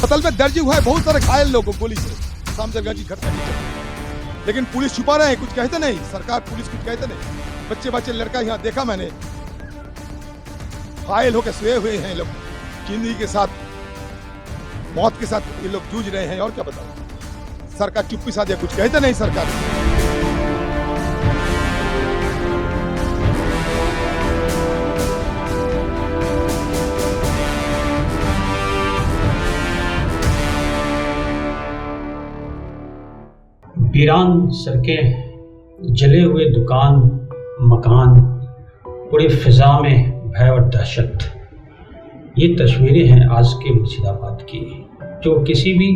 अस्पताल में दर्ज हुआ है, बहुत सारे घायल लोगों गोली से शामजरगंज की घटना की। लेकिन पुलिस छुपा रहे हैं, कुछ कहते नहीं, सरकार पुलिस कुछ कहते नहीं। बच्चे लड़का यहाँ देखा मैंने, घायल होकर सोए हुए हैं लोग, जिंदगी के साथ मौत के साथ ये लोग जूझ रहे हैं। और क्या बताओ, सरकार चुप्पी साधे, कुछ कहते नहीं सरकार। वीरान सड़कें, जले हुए दुकान मकान, पूरी फिजा में भय और दहशत। ये तस्वीरें हैं आज के मुर्शिदाबाद की, जो किसी भी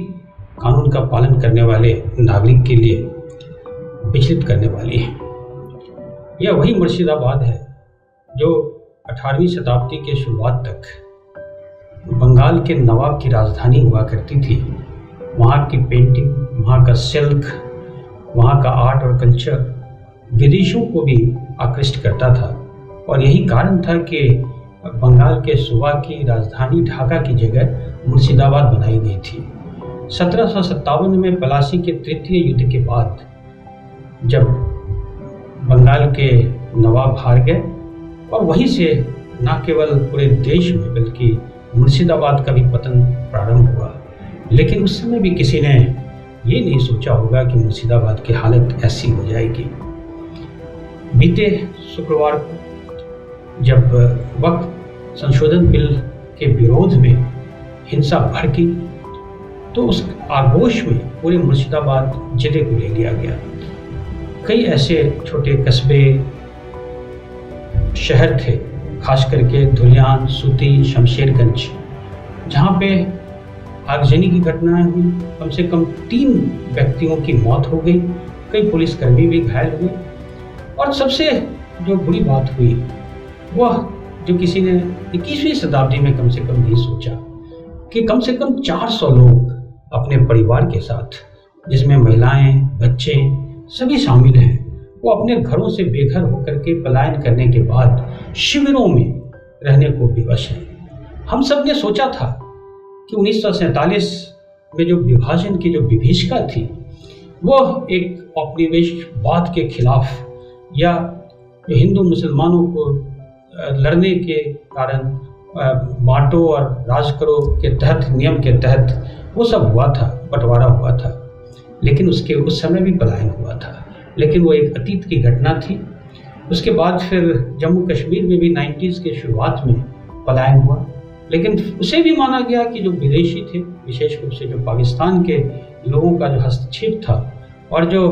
कानून का पालन करने वाले नागरिक के लिए विचलित करने वाली है। यह वही मुर्शिदाबाद है जो 18वीं शताब्दी के शुरुआत तक बंगाल के नवाब की राजधानी हुआ करती थी। वहाँ की पेंटिंग, वहाँ का सिल्क, वहाँ का आर्ट और कल्चर विदेशियों को भी आकृष्ट करता था। और यही कारण था कि बंगाल के सूबा की राजधानी ढाका की जगह मुर्शिदाबाद बनाई गई थी। 1757 में पलासी के तृतीय युद्ध के बाद जब बंगाल के नवाब हार गए, और वहीं से न केवल पूरे देश में बल्कि मुर्शिदाबाद का भी पतन प्रारंभ हुआ। लेकिन उस समय भी किसी ने ये नहीं सोचा होगा कि मुर्शिदाबाद की हालत ऐसी हो जाएगी। बीते शुक्रवार को जब वक्फ संशोधन बिल के विरोध में हिंसा भड़की, तो उस आक्रोश में पूरे मुर्शिदाबाद जिले को ले लिया गया। कई ऐसे छोटे कस्बे, शहर थे, खास करके धुलियान, सूती, शमशेरगंज, जहाँ पे आगजनी की घटनाएं हुई। कम से कम 3 व्यक्तियों की मौत हो गई, कई पुलिसकर्मी भी घायल हुए। और सबसे जो बुरी बात हुई वह जो किसी ने 21वीं शताब्दी में कम से कम नहीं सोचा कि कम से कम 400 लोग अपने परिवार के साथ, जिसमें महिलाएं, बच्चे सभी शामिल हैं, वो अपने घरों से बेघर होकर के पलायन करने के बाद शिविरों में रहने को विवश हैं। हम सब ने सोचा था कि 1947 में जो विभाजन की जो विभीषिका थी, वह एक औपनिवेशवाद के खिलाफ या जो हिंदू मुसलमानों को लड़ने के कारण बांटो और राज करो के तहत, नियम के तहत वो सब हुआ था, बंटवारा हुआ था। लेकिन उसके उस समय भी पलायन हुआ था, लेकिन वो एक अतीत की घटना थी। उसके बाद फिर जम्मू कश्मीर में भी 90s के शुरुआत में पलायन हुआ, लेकिन उसे भी माना गया कि जो विदेशी थे, विशेष रूप से जो पाकिस्तान के लोगों का जो हस्तक्षेप था और जो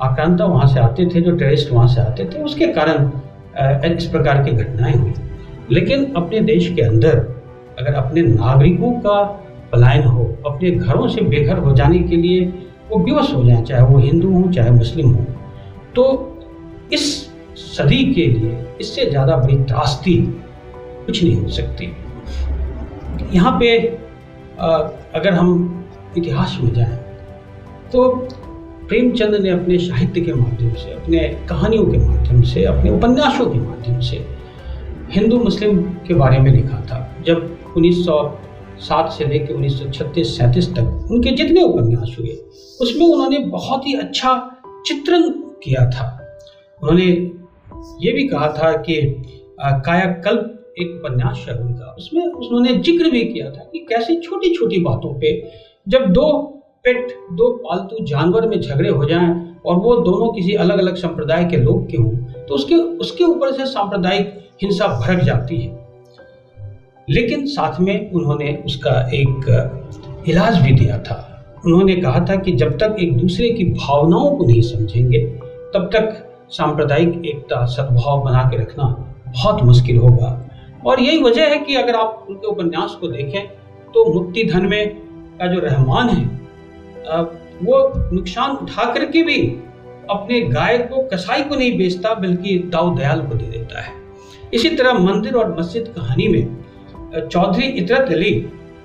आक्रांता वहाँ से आते थे, जो टेररिस्ट वहाँ से आते थे, उसके कारण इस प्रकार की घटनाएं हुई। लेकिन अपने देश के अंदर अगर अपने नागरिकों का पलायन हो, अपने घरों से बेघर हो जाने के लिए वो विवश हो जाए, चाहे वो हिंदू हो चाहे मुस्लिम हो, तो इस सदी के लिए इससे ज़्यादा बड़ी त्रासदी कुछ नहीं हो सकती। यहाँ पे अगर हम इतिहास में जाएं तो प्रेमचंद ने अपने साहित्य के माध्यम से, अपने कहानियों के माध्यम से, अपने उपन्यासों के माध्यम से हिंदू मुस्लिम के बारे में लिखा था। जब 1907 से लेकर 1936-37 तक उनके जितने उपन्यास हुए, उसमें उन्होंने बहुत ही अच्छा चित्रण किया था। उन्होंने ये भी कहा था कि कायाकल्प एक उपन्यास है उनका, उसमें उन्होंने जिक्र भी किया था कि कैसे छोटी छोटी बातों पे जब दो पालतू जानवर में झगड़े हो जाएं और वो दोनों किसी अलग अलग संप्रदाय के लोग के हों, तो उसके ऊपर से सांप्रदायिक हिंसा भड़क जाती है। लेकिन साथ में उन्होंने उसका एक इलाज भी दिया था। उन्होंने कहा था कि जब तक एक दूसरे की भावनाओं को नहीं समझेंगे, तब तक सांप्रदायिक एकता, सद्भाव बना के रखना बहुत मुश्किल होगा। और यही वजह है कि अगर आप उनके उपन्यास को देखें तो मुक्ति धन में का जो रहमान है, वो नुकसान उठा करके भी अपने गाय को, कसाई को नहीं बेचता, बल्कि दाऊ दयाल को दे देता है। इसी तरह मंदिर और मस्जिद कहानी में चौधरी इतरत अली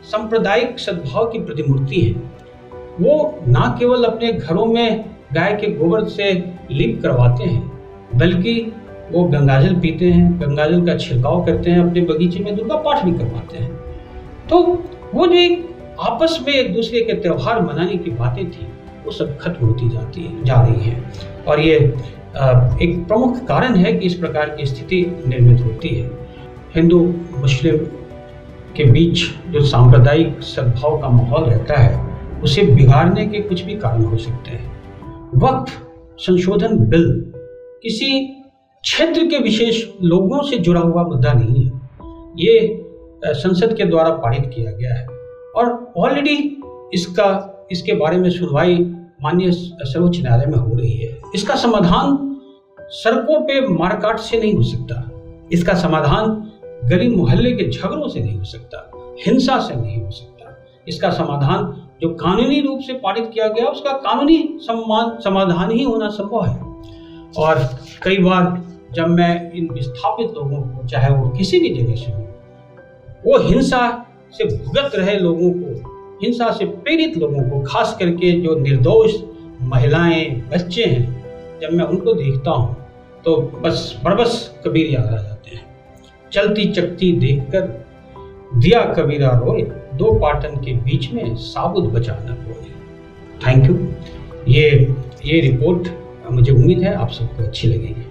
सांप्रदायिक सद्भाव की प्रतिमूर्ति है। वो न केवल अपने घरों में गाय के गोबर से लीप करवाते हैं, बल्कि वो गंगाजल पीते हैं, गंगाजल का छिड़काव करते हैं, अपने बगीचे में दुर्गा पाठ भी करवाते हैं। तो वो जो एक आपस में एक दूसरे के त्यौहार मनाने की बातें थी, वो सब खत्म होती जा रही हैं। और ये एक प्रमुख कारण है कि इस प्रकार की स्थिति निर्मित होती है। हिंदू मुस्लिम के बीच जो सांप्रदायिक सद्भाव का माहौल रहता है, उसे बिगाड़ने के कुछ भी कारण हो सकते हैं। वक्फ संशोधन बिल किसी क्षेत्र के विशेष लोगों से जुड़ा हुआ मुद्दा नहीं है। ये संसद के द्वारा पारित किया गया है और ऑलरेडी इसके बारे में सुनवाई माननीय सर्वोच्च न्यायालय में हो रही है। इसका समाधान सड़कों पे मारकाट से नहीं हो सकता, इसका समाधान गली मोहल्ले के झगड़ों से नहीं हो सकता, हिंसा से नहीं हो सकता। इसका समाधान जो कानूनी रूप से पारित किया गया, उसका कानूनी समाधान ही होना संभव है। और कई बार जब मैं इन विस्थापित लोगों को, चाहे वो किसी भी जगह से हो, वो हिंसा से भुगत रहे लोगों को, हिंसा से पीड़ित लोगों को, खास करके जो निर्दोष महिलाएं, बच्चे हैं, जब मैं उनको देखता हूँ तो बस बरबस कबीर याद आ जाते हैं। चलती चकती देखकर दिया कबीरा रोए, दो पाटन के बीच में साबुत बचा न कोई। Thank you. ये रिपोर्ट मुझे उम्मीद है आप सबको अच्छी लगेगी।